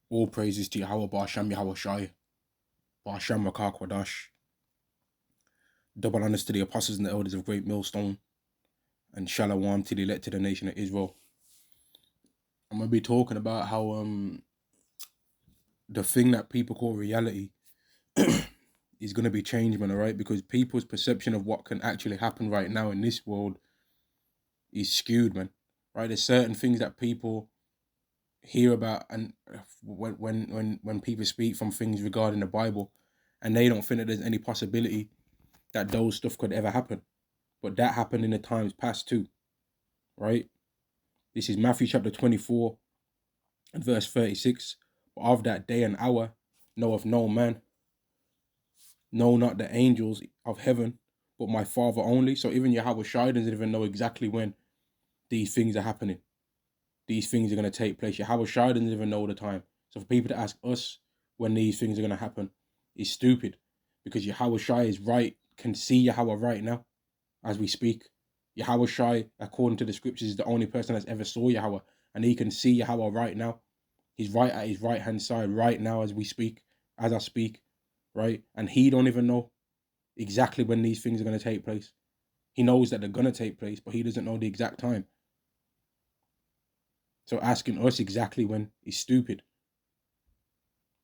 All praises to Yahweh Ba'Hasham Yahweh Shai, Ba'Hasham Rakah Kwadash. Double honors to the apostles and the elders of Great Millstone, and Shalom to the elected nation of Israel. I'm gonna be talking about how the thing that people call reality is gonna be changed, man. Alright, because people's perception of what can actually happen right now in this world is skewed, man. Right, there's certain things that people hear about, and when people speak from things regarding the Bible, and they don't think that there's any possibility that those stuff could ever happen. But that happened in the times past too, right? This is Matthew chapter 24 and verse 36. But of that day and hour knoweth no man, no, not the angels of heaven, but my Father only. So even Yahweh Shai doesn't even know exactly when these things are happening. These things are going to take place. Yahweh Shai doesn't even know the time. So for people to ask us when these things are going to happen is stupid, because Yahweh Shai is right, can see Yahweh right now as we speak. Yahweh Shai, according to the scriptures, is the only person that's ever saw Yahweh, and he can see Yahweh right now. He's right at his right hand side right now as we speak, as I speak, right? And he don't even know exactly when these things are going to take place. He knows that they're going to take place, but he doesn't know the exact time. So asking us exactly when is stupid.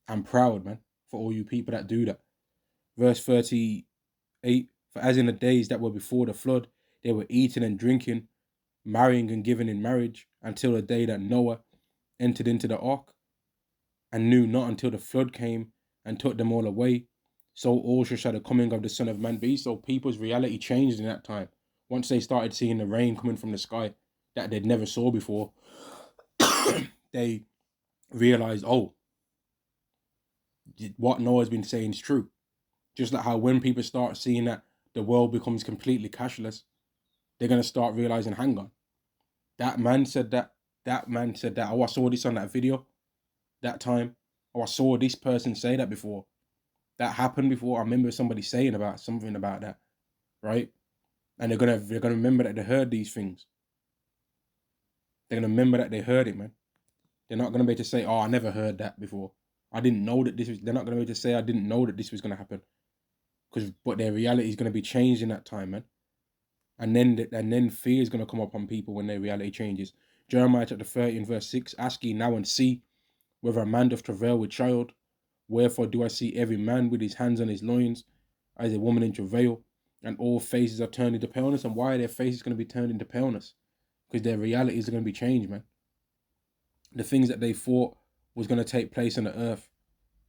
I'm proud, man, for all you people that do that. Verse 38, for as in the days that were before the flood, they were eating and drinking, marrying and giving in marriage, until the day that Noah entered into the ark, and knew not until the flood came and took them all away. So also shall the coming of the Son of Man be. So people's reality changed in that time. Once they started seeing the rain coming from the sky that they'd never saw before, they realized, oh, what Noah's been saying is true. Just like how when people start seeing that the world becomes completely cashless, they're going to start realizing, hang on, that man said that. That man said that. Oh, I saw this on that video that time. Oh, I saw this person say that before. That happened before. I remember somebody saying about something about that, right? And they're gonna remember that they heard these things. They're gonna remember that they heard it, man. They're not gonna be able to say, "Oh, I never heard that before. I didn't know that this was." They're not gonna be able to say, "I didn't know that this was gonna happen," but their reality is gonna be changed in that time, man. And then fear is gonna come upon people when their reality changes. Jeremiah chapter 30 and verse 6: Ask ye now and see whether a man doth travail with child. Wherefore do I see every man with his hands on his loins, as a woman in travail, and all faces are turned into paleness. And why are their faces going to be turned into paleness? Because their realities are going to be changed, man. The things that they thought was going to take place on the earth,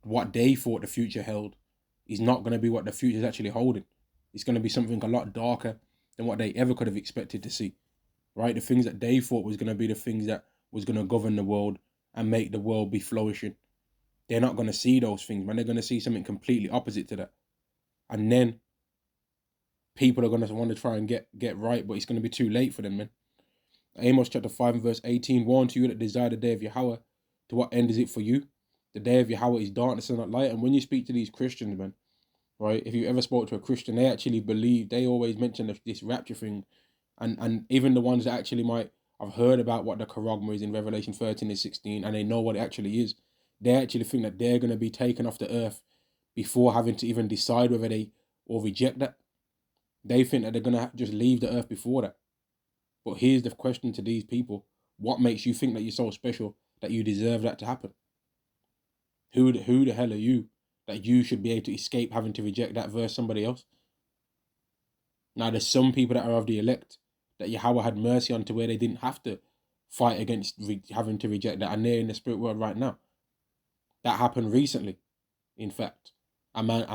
what they thought the future held, is not going to be what the future is actually holding. It's going to be something a lot darker than what they ever could have expected to see, right? The things that they thought was going to be the things that was going to govern the world and make the world be flourishing. They're not going to see those things, man. They're going to see something completely opposite to that. And then people are going to want to try and get right, but it's going to be too late for them, man. Amos chapter 5 and verse 18, woe unto you that desire the day of Yahweh. To what end is it for you? The day of Yahweh is darkness and not light. And when you speak to these Christians, man, right, if you ever spoke to a Christian, they actually believe, they always mention this rapture thing. And even the ones that actually might have heard about what the charagma is in Revelation 13 and 16, and they know what it actually is, they actually think that they're going to be taken off the earth before having to even decide whether they or reject that. They think that they're going to just leave the earth before that. But here's the question to these people: what makes you think that you're so special that you deserve that to happen? Who the hell are you that you should be able to escape having to reject that verse somebody else? Now, there's some people that are of the elect that Yahweh had mercy on to where they didn't have to fight against having to reject that, and they're in the spirit world right now. That happened recently, in fact. A man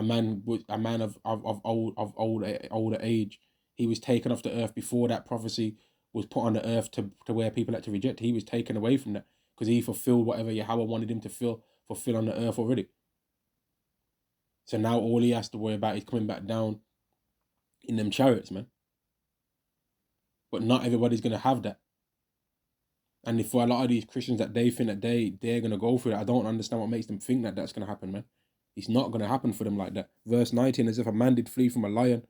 of older age. He was taken off the earth before that prophecy was put on the earth to where people had to reject. He was taken away from that because he fulfilled whatever Yahweh wanted him to fulfill on the earth already. So now all he has to worry about is coming back down in them chariots, man. But not everybody's gonna have that. And for a lot of these Christians that they think that they're gonna go through it, I don't understand what makes them think that that's gonna happen, man. It's not gonna happen for them like that. Verse 19: as if a man did flee from a lion,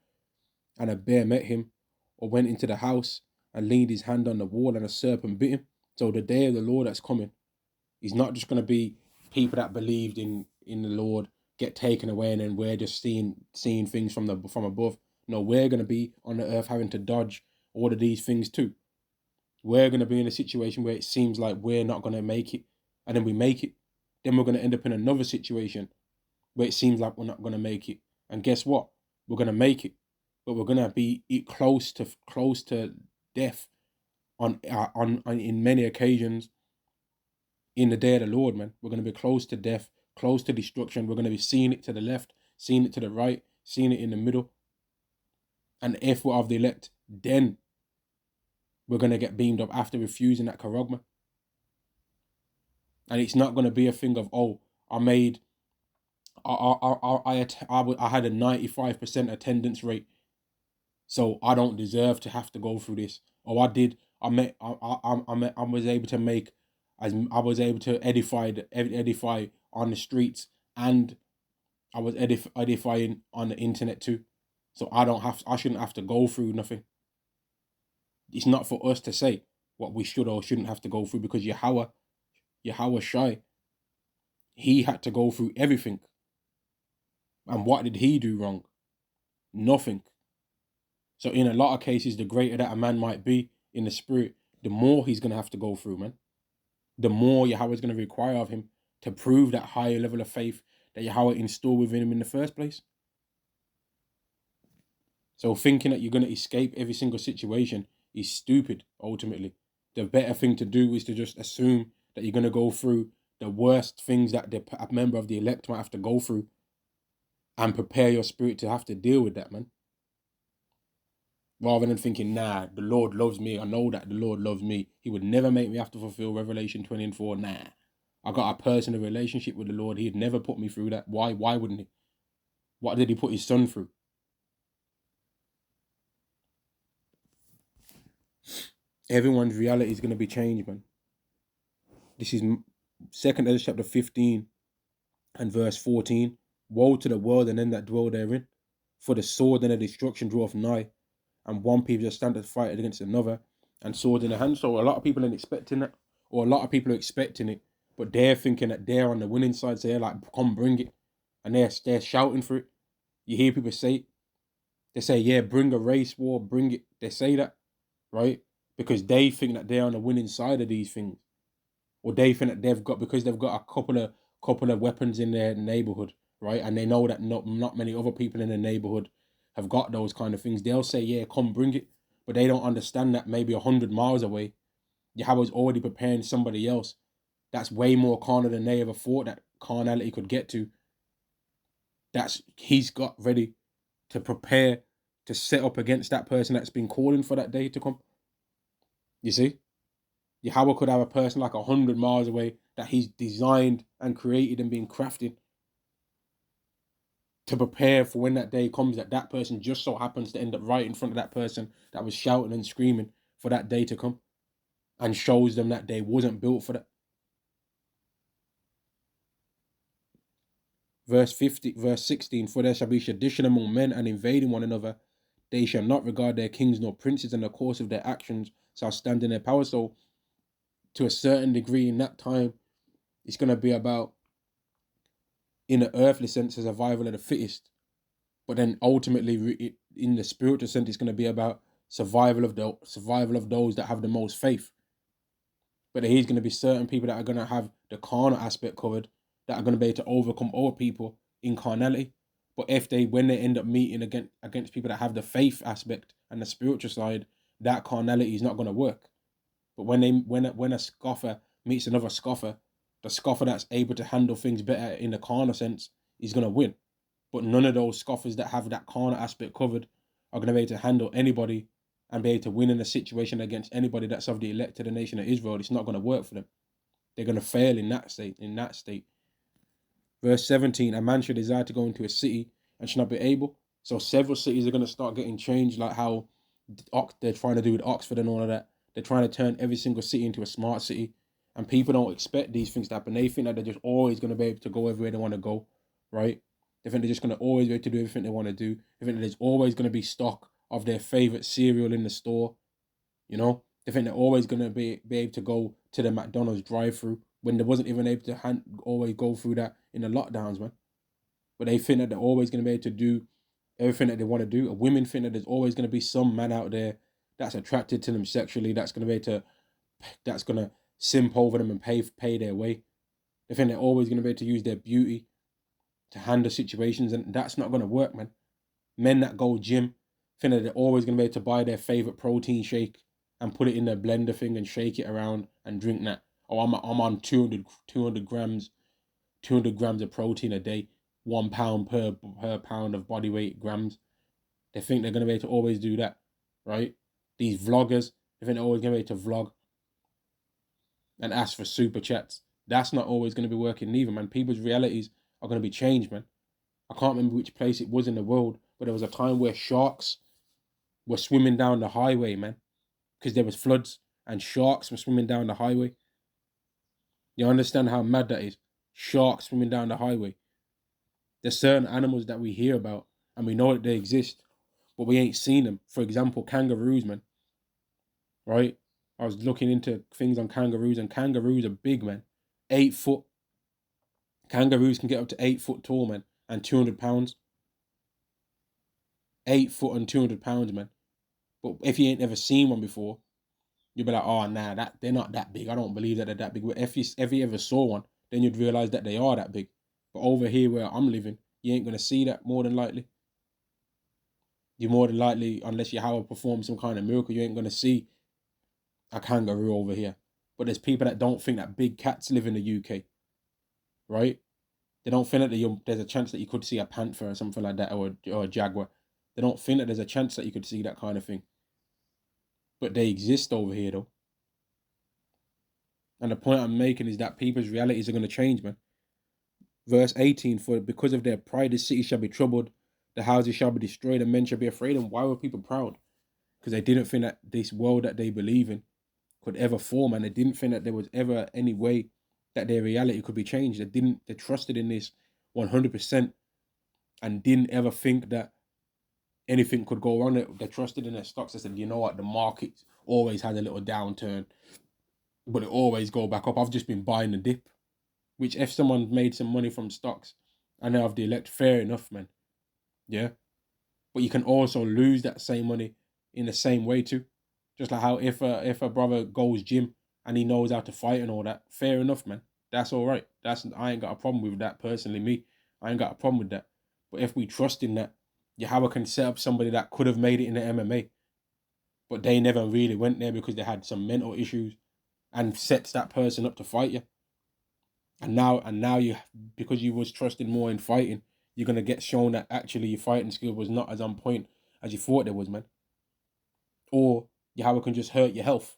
and a bear met him, or went into the house and leaned his hand on the wall, and a serpent bit him. So the day of the Lord that's coming is not just going to be people that believed in the Lord get taken away, and then we're just seeing things from above. No, we're gonna be on the earth having to dodge all of these things too. We're gonna be in a situation where it seems like we're not gonna make it, and then we make it. Then we're gonna end up in another situation where it seems like we're not gonna make it. And guess what? We're gonna make it, but we're gonna be close to death on in many occasions in the day of the Lord, man. We're gonna be close to death, close to destruction. We're gonna be seeing it to the left, seeing it to the right, seeing it in the middle. And if we're of the elect, then we're gonna get beamed up after refusing that charagma. And it's not gonna be a thing of, oh, I made I had a 95% attendance rate, so I don't deserve to have to go through this. Or I was able to make, as I was able to edify on the streets, and I was edifying on the internet too. So I shouldn't have to go through nothing. It's not for us to say what we should or shouldn't have to go through, because Yahweh Shai, he had to go through everything. And what did he do wrong? Nothing. So in a lot of cases, the greater that a man might be in the spirit, the more he's going to have to go through, man. The more Yahweh is going to require of him to prove that higher level of faith that Yahweh installed within him in the first place. So thinking that you're going to escape every single situation is stupid, ultimately. The better thing to do is to just assume that you're going to go through the worst things that a member of the elect might have to go through, and prepare your spirit to have to deal with that, man. Rather than thinking, nah, the Lord loves me. I know that the Lord loves me. He would never make me have to fulfill Revelation 24. Nah. I got a personal relationship with the Lord. He'd never put me through that. Why wouldn't he? What did he put his son through? Everyone's reality is going to be changed, man. This is 2nd Ezra chapter 15 and verse 14. Woe to the world and them that dwell therein, for the sword and the destruction draweth nigh, and one people just stand to fight against another, and sword in the hand. So a lot of people ain't expecting that, or a lot of people are expecting it, but they're thinking that they're on the winning side, so they're like, come bring it, and they're shouting for it. You hear people say it. They say, yeah, bring a race war, bring it. They say that, right? Because they think that they're on the winning side of these things, or they think that they've got a couple of weapons in their neighborhood, right? And they know that not many other people in the neighborhood have got those kind of things. They'll say, yeah, come bring it. But they don't understand that maybe 100 miles away, Yahweh's already preparing somebody else that's way more carnal than they ever thought that carnality could get to. He's got ready to prepare to set up against that person that's been calling for that day to come. You see? Yahweh could have a person like 100 miles away that he's designed and created and been crafted to prepare for when that day comes, that person just so happens to end up right in front of that person that was shouting and screaming for that day to come, and shows them that day wasn't built for that. Verse 16, for there shall be sedition among men and invading one another. They shall not regard their kings nor princes, and the course of their actions shall stand in their power. So to a certain degree in that time, it's going to be about, in the earthly sense, the survival of the fittest. But then ultimately, in the spiritual sense, it's going to be about survival of those that have the most faith. But there's going to be certain people that are going to have the carnal aspect covered, that are going to be able to overcome other people in carnality. But when they end up meeting against people that have the faith aspect and the spiritual side, that carnality is not going to work. But when a scoffer meets another scoffer, the scoffer that's able to handle things better in the carnal sense is going to win. But none of those scoffers that have that carnal aspect covered are going to be able to handle anybody and be able to win in a situation against anybody that's of the elect to the nation of Israel. It's not going to work for them. They're going to fail in that state. Verse 17, a man should desire to go into a city and should not be able. So several cities are going to start getting changed, like how they're trying to do with Oxford and all of that. They're trying to turn every single city into a smart city. And people don't expect these things to happen. They think that they're just always going to be able to go everywhere they want to go, right? They think they're just going to always be able to do everything they want to do. They think that there's always going to be stock of their favorite cereal in the store, you know? They think they're always going to be able to go to the McDonald's drive-through when they wasn't even able to always go through that in the lockdowns, man. But they think that they're always going to be able to do everything that they want to do. Women think that there's always going to be some man out there that's attracted to them sexually, that's going to be able to, that's going to simp over them and pay their way. They think they're always going to be able to use their beauty to handle situations, and that's not going to work, man. Men that go gym think that they're always going to be able to buy their favorite protein shake and put it in their blender thing and shake it around and drink that. Oh, I'm on 200 grams of protein a day, 1 pound per pound of body weight grams. They think they're going to be able to always do that, right? These vloggers, they think they're always going to be able to vlog and ask for super chats. That's not always going to be working neither, man. People's realities are going to be changed, man. I can't remember which place it was in the world, but there was a time where sharks were swimming down the highway, man, because there was floods and sharks were swimming down the highway. You understand how mad that is? Sharks swimming down the highway. There's certain animals that we hear about and we know that they exist, but we ain't seen them. For example, kangaroos, man. Right? I was looking into things on kangaroos, and kangaroos are big, man. 8 foot. Kangaroos can get up to 8 foot tall, man, and 200 pounds. 8 foot and 200 pounds, man. But if you ain't never seen one before, you'll be like, oh, nah, they're not that big. I don't believe that they're that big. But if you ever saw one, then you'd realize that they are that big. But over here where I'm living, you ain't going to see that more than likely. You're more than likely, unless you have to perform some kind of miracle, you ain't going to see a kangaroo over here. But there's people that don't think that big cats live in the UK, right? They don't think that there's a chance that you could see a panther or something like that, or a jaguar. They don't think that there's a chance that you could see that kind of thing. But they exist over here, though. And the point I'm making is that people's realities are going to change, man. Verse 18, for because of their pride, the city shall be troubled, the houses shall be destroyed, and men shall be afraid. And why were people proud? Because they didn't think that this world that they believe in could ever form, and they didn't think that there was ever any way that their reality could be changed. They trusted in this 100% and didn't ever think that anything could go wrong. They trusted in their stocks. They said, you know what, the market always has a little downturn, but it always go back up. I've just been buying the dip. Which if someone made some money from stocks and they have the elect, fair enough, man. Yeah. But you can also lose that same money in the same way too. Just like how if a brother goes gym and he knows how to fight and all that, fair enough, man. That's all right. I ain't got a problem with that personally, me. I ain't got a problem with that. But if we trust in that, Yahweh can set up somebody that could have made it in the MMA, but they never really went there because they had some mental issues, and sets that person up to fight you. And now you, because you was trusting more in fighting, you're gonna get shown that actually your fighting skill was not as on point as you thought it was, man. Or Yahweh can just hurt your health,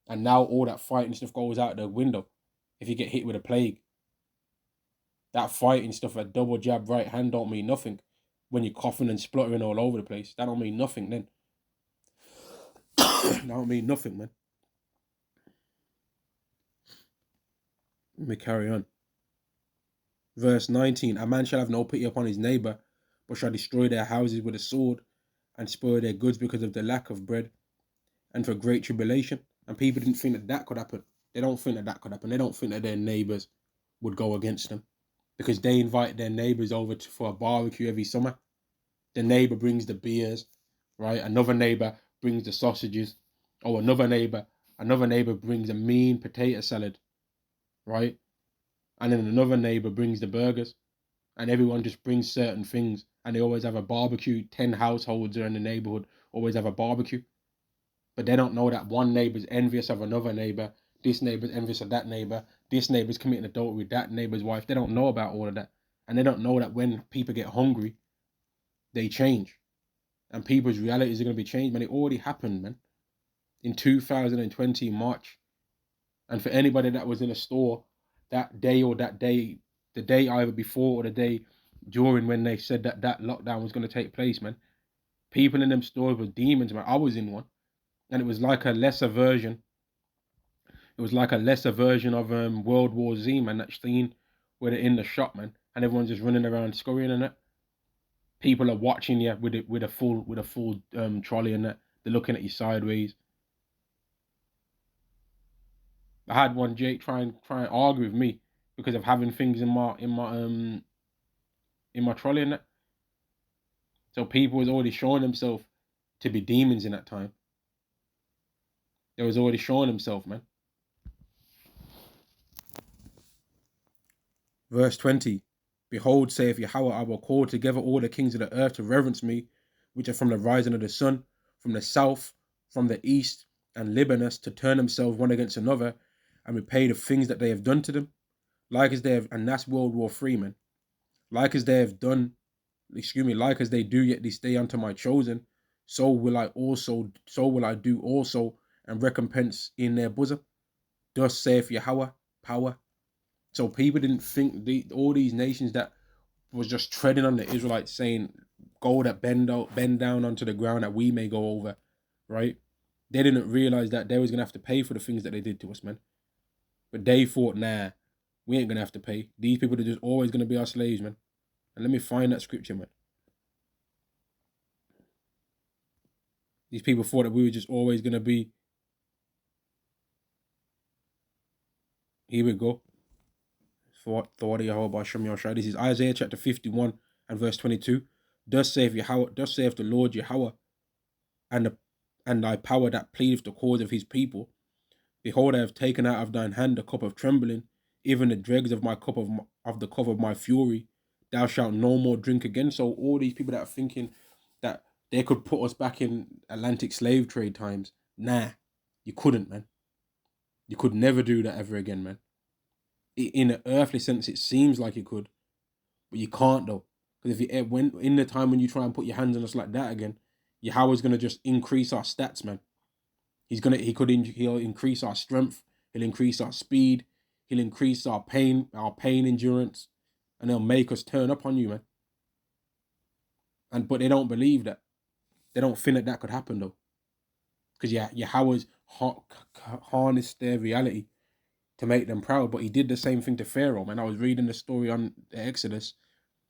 and now all that fighting stuff goes out the window if you get hit with a plague. That fighting stuff, a double jab right hand, don't mean nothing when you're coughing and spluttering all over the place. That don't mean nothing then. That don't mean nothing, man. Let me carry on. Verse 19, a man shall have no pity upon his neighbor, but shall destroy their houses with a sword, and spoil their goods because of the lack of bread, and for great tribulation. And people didn't think that that could happen. They don't think that that could happen. They don't think that their neighbors would go against them, because they invite their neighbors over for a barbecue every summer. The neighbor brings the beers, right? Another neighbor brings the sausages, or another neighbor brings a mean potato salad, right? And then another neighbor brings the burgers, and everyone just brings certain things, and they always have a barbecue. 10 households are in the neighborhood, always have a barbecue. But they don't know that one neighbor's envious of another neighbor, this neighbor's envious of that neighbor, this neighbor's committing adultery with that neighbor's wife. They don't know about all of that. And they don't know that when people get hungry, they change. And people's realities are going to be changed, man. It already happened, man. In 2020, March. And for anybody that was in a store that day or that day, the day either before or the day during when they said that that lockdown was going to take place, man, people in them stores were demons, man. I was in one. And it was like a lesser version. It was like a lesser version of World War Z, man. That scene where they're in the shop, man, and everyone's just running around scurrying and that. People are watching you with a full trolley and that. They're looking at you sideways. I had one Jake try and argue with me because of having things in my trolley and that. So people was already showing themselves to be demons in that time. They was already showing themselves, man. Verse 20. Behold, saith Yahweh, I will call together all the kings of the earth to reverence me, which are from the rising of the sun, from the south, from the east, and Libanus, to turn themselves one against another, and repay the things that they have done to them. Like as they have, and that's World War III, man. Like as they have done, like as they do yet this day unto my chosen, so will I do also, and recompense in their bosom. Thus saith Yahweh, power. So people didn't think all these nations that was just treading on the Israelites, saying, "Go that bend down onto the ground that we may go over," right? They didn't realize that they was gonna have to pay for the things that they did to us, man. But they thought, nah, we ain't gonna have to pay. These people are just always gonna be our slaves, man. And let me find that scripture, man. These people thought that we were just always gonna be. Here we go. This is Isaiah chapter 51 and verse 22. Thus saith the Lord Yahweh, and thy power that pleadeth the cause of his people. Behold, I have taken out of thine hand the cup of trembling, even the dregs of my cup of the cup of my fury. Thou shalt no more drink again. So all these people that are thinking that they could put us back in Atlantic slave trade times, nah, you couldn't, man. You could never do that ever again, man. In an earthly sense, it seems like you could, but you can't though. Because if you when in the time when you try and put your hands on us like that again, Yahweh's gonna just increase our stats, man. He'll increase our strength, he'll increase our speed, he'll increase our pain endurance, and he'll make us turn up on you, man. But they don't believe that. They don't think that could happen though, because Yahweh's harnessed their reality to make them proud. But he did the same thing to Pharaoh, man. I was reading the story on the Exodus,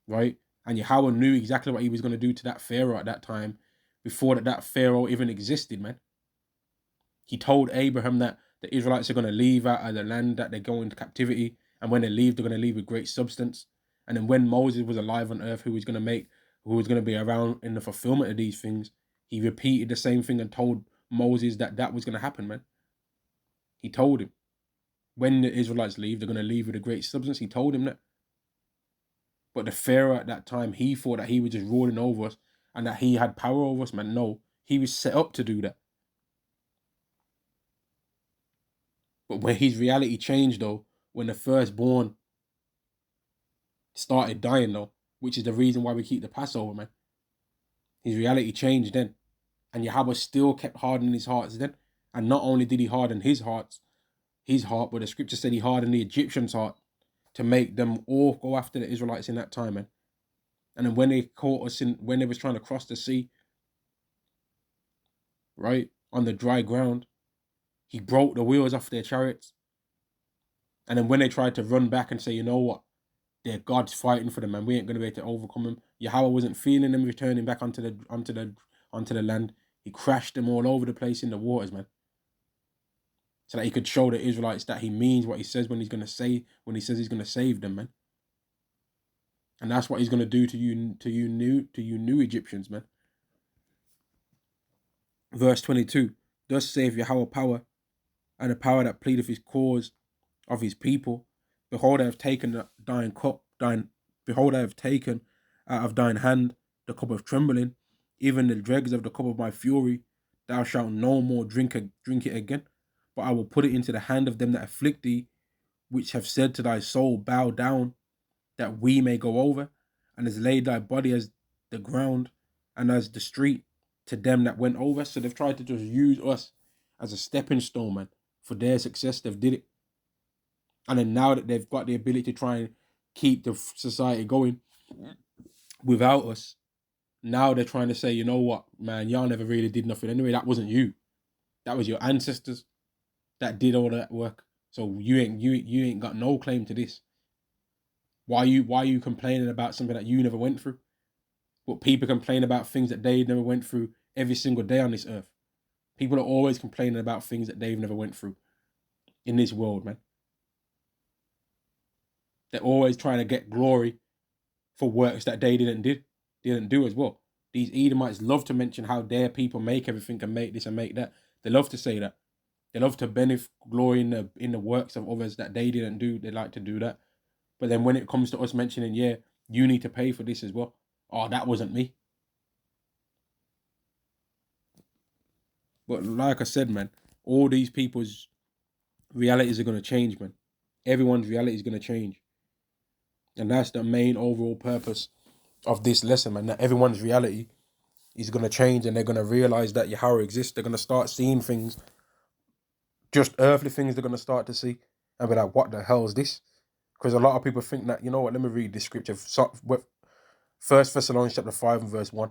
right? And Yahweh knew exactly what he was going to do to that Pharaoh at that time, before that Pharaoh even existed, man. He told Abraham that the Israelites are going to leave out of the land that they go into captivity, and when they leave, they're going to leave with great substance. And then when Moses was alive on earth, who was going to be around in the fulfillment of these things, he repeated the same thing and told Moses that was going to happen, man. He told him, when the Israelites leave, they're going to leave with a great substance. He told him that. But the Pharaoh at that time, he thought that he was just ruling over us and that he had power over us, man. No, he was set up to do that. But when his reality changed, though, when the firstborn started dying, though, which is the reason why we keep the Passover, man. His reality changed then. And Yahweh still kept hardening his hearts then. And not only did he harden his heart, but the scripture said he hardened the Egyptians' heart to make them all go after the Israelites in that time, man. And then when they caught us when they was trying to cross the sea, right, on the dry ground, he broke the wheels off their chariots. And then when they tried to run back and say, you know what, their God's fighting for them and we ain't going to be able to overcome them, Yahweh wasn't feeling them returning back onto the land. He crashed them all over the place in the waters, man. So that he could show the Israelites that he means what he says when he says he's going to save them, man. And that's what he's going to do to you new Egyptians, man. Verse 22. Thus saith Yahweh power, and the power that pleadeth his cause of his people. Behold, I have taken behold, I have taken out of thine hand the cup of trembling, even the dregs of the cup of my fury. Thou shalt no more drink it again, but I will put it into the hand of them that afflict thee, which have said to thy soul, bow down, that we may go over, and has laid thy body as the ground and as the street to them that went over. So they've tried to just use us as a stepping stone, man, for their success. They've did it. And then now that they've got the ability to try and keep the society going without us, now they're trying to say, you know what, man, y'all never really did nothing anyway. That wasn't you. That was your ancestors that did all that work. So you ain't got no claim to this. Why are you complaining about something that you never went through? But people complain about things that they never went through every single day on this earth. People are always complaining about things that they've never went through. in this world, man. They're always trying to get glory for works that they didn't do as well. These Edomites love to mention how their people make everything and make this and make that. They love to say that. They love to benefit glory in the works of others that they didn't do. They like to do that. But then when it comes to us mentioning, yeah, you need to pay for this as well. Oh, that wasn't me. But like I said, man, all these people's realities are going to change, man. Everyone's reality is going to change. And that's the main overall purpose of this lesson, man. That everyone's reality is going to change and they're going to realize that Yahweh exists. They're going to start seeing things, just earthly things they're going to start to see and be like, what the hell is this? Because a lot of people think that, you know what, let me read this scripture. First Thessalonians chapter 5 and verse 1.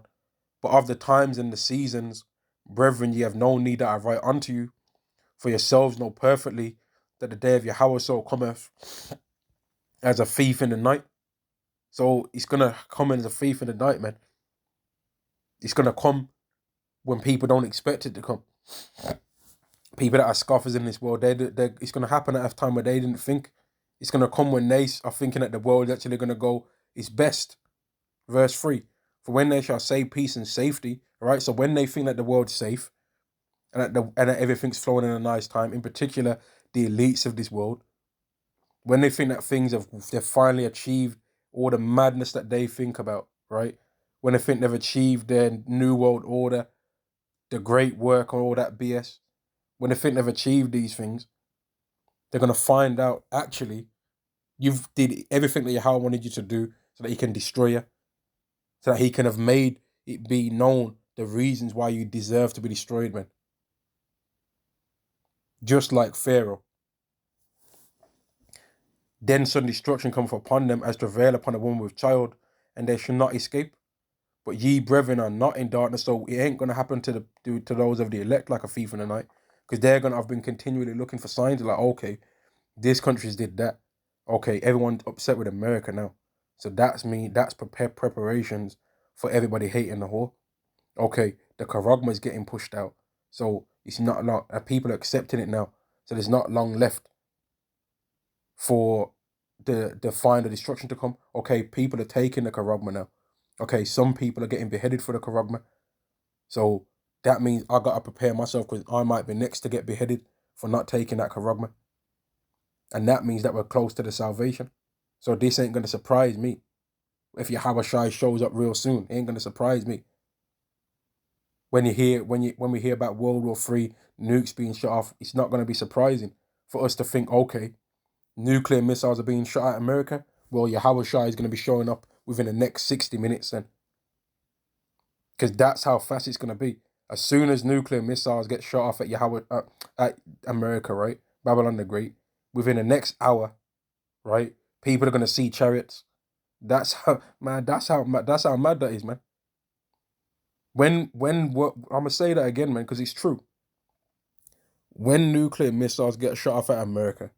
But of the times and the seasons, brethren, ye have no need that I write unto you, for yourselves know perfectly that the day of Yahweh so cometh as a thief in the night. So it's going to come in as a thief in the night, man. It's going to come when people don't expect it to come. People that are scoffers in this world, it's going to happen at a time where they didn't think. It's going to come when they are thinking that the world is actually going to go its best. Verse 3, for when they shall say peace and safety, all right? So when they think that the world's safe and that everything's flowing in a nice time, in particular, the elites of this world, when they think that they've finally achieved all the madness that they think about, right? When they think they've achieved their new world order, the great work and all that BS, when they think they've achieved these things, they're going to find out, actually, you've did everything that Yahweh wanted you to do so that he can destroy you, so that he can have made it be known the reasons why you deserve to be destroyed, man. Just like Pharaoh. Then sudden destruction cometh upon them as travail upon a woman with child, and they shall not escape. But ye, brethren, are not in darkness, so it ain't going to happen to those of the elect like a thief in the night, because they're going to have been continually looking for signs like, okay, this country's did that. Okay, everyone's upset with America now. So that's preparations for everybody hating the whore. Okay, the Karagma is getting pushed out. So it's not long, people are accepting it now. So there's not long left for the final destruction to come. Okay, people are taking the Karagma now. Okay, some people are getting beheaded for the Karagma. So that means I got to prepare myself because I might be next to get beheaded for not taking that Karagma. And that means that we're close to the salvation. So this ain't going to surprise me. If Yahweh Shai shows up real soon, it ain't going to surprise me. When we hear about World War III, nukes being shot off, it's not going to be surprising for us to think, okay, nuclear missiles are being shot at America. Well, Yahweh Shai is going to be showing up within the next 60 minutes then. Because that's how fast it's going to be. As soon as nuclear missiles get shot off at America, right? Babylon the Great, within the next hour, right? People are going to see chariots. That's how mad that is, man. I'm going to say that again, man, because it's true. When nuclear missiles get shot off at America,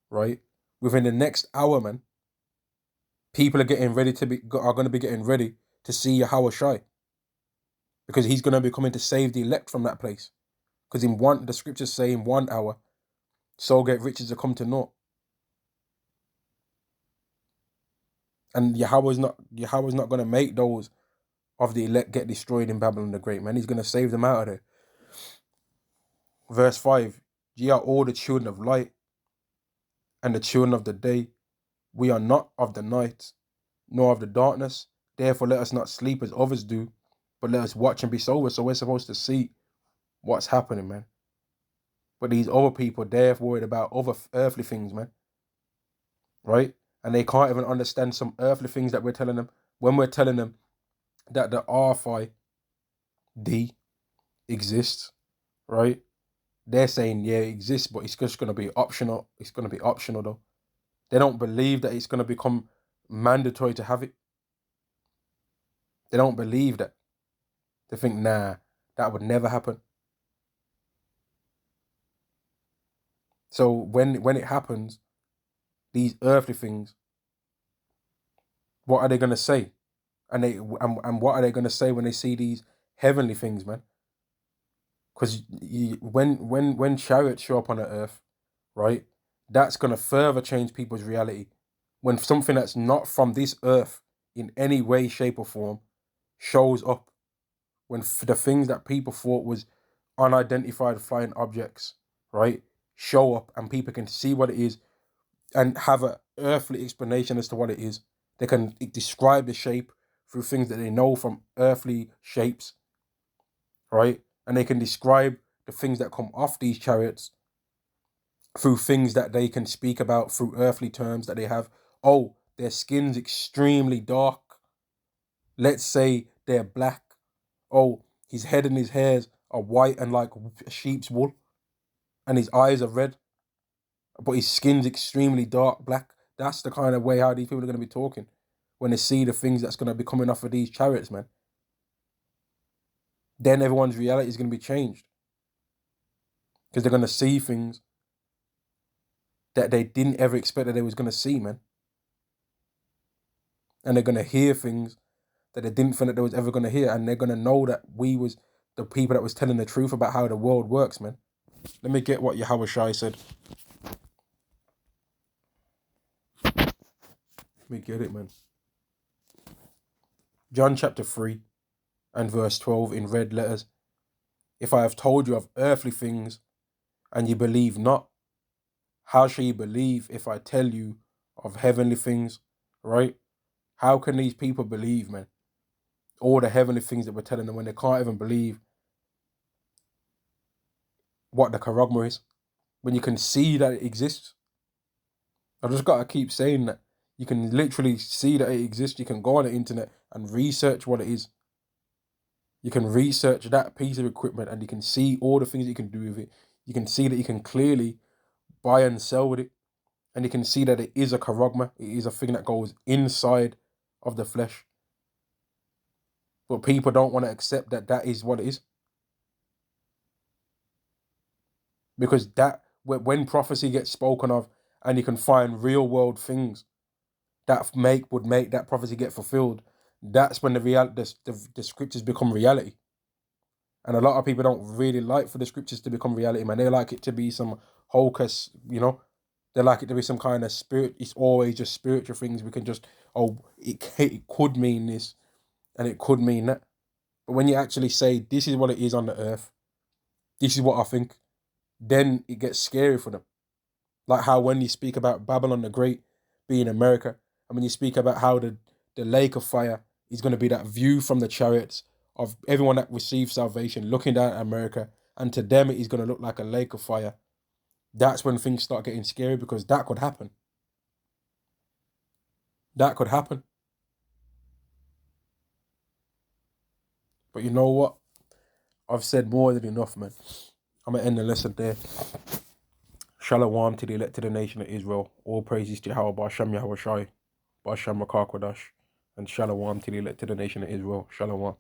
right? Within the next hour, man, people are going to be getting ready to see Yahweh Shai. Because he's going to be coming to save the elect from that place. Because the scriptures say in 1 hour, so get riches to come to naught. And Yahweh's not going to make those of the elect get destroyed in Babylon the Great, man. He's going to save them out of there. Verse 5, ye are all the children of light and the children of the day. We are not of the night, nor of the darkness. Therefore let us not sleep as others do, but let us watch and be sober. So we're supposed to see what's happening, man. But these other people, they're worried about other earthly things, man. Right? And they can't even understand some earthly things that we're telling them. When we're telling them that the RFID exists, right? They're saying, yeah, it exists, but it's just going to be optional. It's going to be optional, though. They don't believe that it's going to become mandatory to have it. They don't believe that. They think, nah, that would never happen. So when it happens, these earthly things, what are they going to say? And what are they going to say when they see these heavenly things, man? Because when chariots show up on the earth, right? That's going to further change people's reality. When something that's not from this earth in any way, shape, or form shows up, when the things that people thought was unidentified flying objects, right, show up and people can see what it is and have an earthly explanation as to what it is. They can describe the shape through things that they know from earthly shapes, right? And they can describe the things that come off these chariots through things that they can speak about through earthly terms that they have. Oh, their skin's extremely dark. Let's say they're black. Oh, his head and his hairs are white and like sheep's wool, and his eyes are red, but his skin's extremely dark black. That's the kind of way how these people are going to be talking when they see the things that's going to be coming off of these chariots, man. Then everyone's reality is going to be changed because they're going to see things that they didn't ever expect that they was going to see, man. And they're going to hear things that they didn't think that they was ever going to hear, and they're going to know that we was the people that was telling the truth about how the world works, man. Let me get what Yahweh Shai said. Let me get it, man. John chapter 3 and verse 12 in red letters. If I have told you of earthly things and you believe not, how shall you believe if I tell you of heavenly things, right? How can these people believe, man? All the heavenly things that we're telling them when they can't even believe what the charagma is, when you can see that it exists. I just got to keep saying that. You can literally see that it exists. You can go on the internet and research what it is. You can research that piece of equipment and you can see all the things you can do with it. You can see that you can clearly buy and sell with it. And you can see that it is a charagma. It is a thing that goes inside of the flesh. But people don't want to accept that that is what it is. Because that, when prophecy gets spoken of and you can find real world things that would make that prophecy get fulfilled, that's when the scriptures become reality. And a lot of people don't really like for the scriptures to become reality, man. They like it to be some hocus, you know. They like it to be some kind of spirit. It's always just spiritual things. We can just, it could mean this and it could mean that. But when you actually say, this is what it is on the earth, this is what I think, then it gets scary for them. Like how when you speak about Babylon the Great being America, and when you speak about how the lake of fire is going to be that view from the chariots of everyone that receives salvation looking down at America, and to them it is going to look like a lake of fire. That's when things start getting scary, because that could happen. That could happen. But you know what? I've said more than enough, man. I'm going to end the lesson there. Shalom to the elected nation of Israel. All praises to Yahweh, Ba'ashem Yahweh Shai, Ba'ashem Makar Kodash, and Shalom to the elected nation of Israel. Shalom.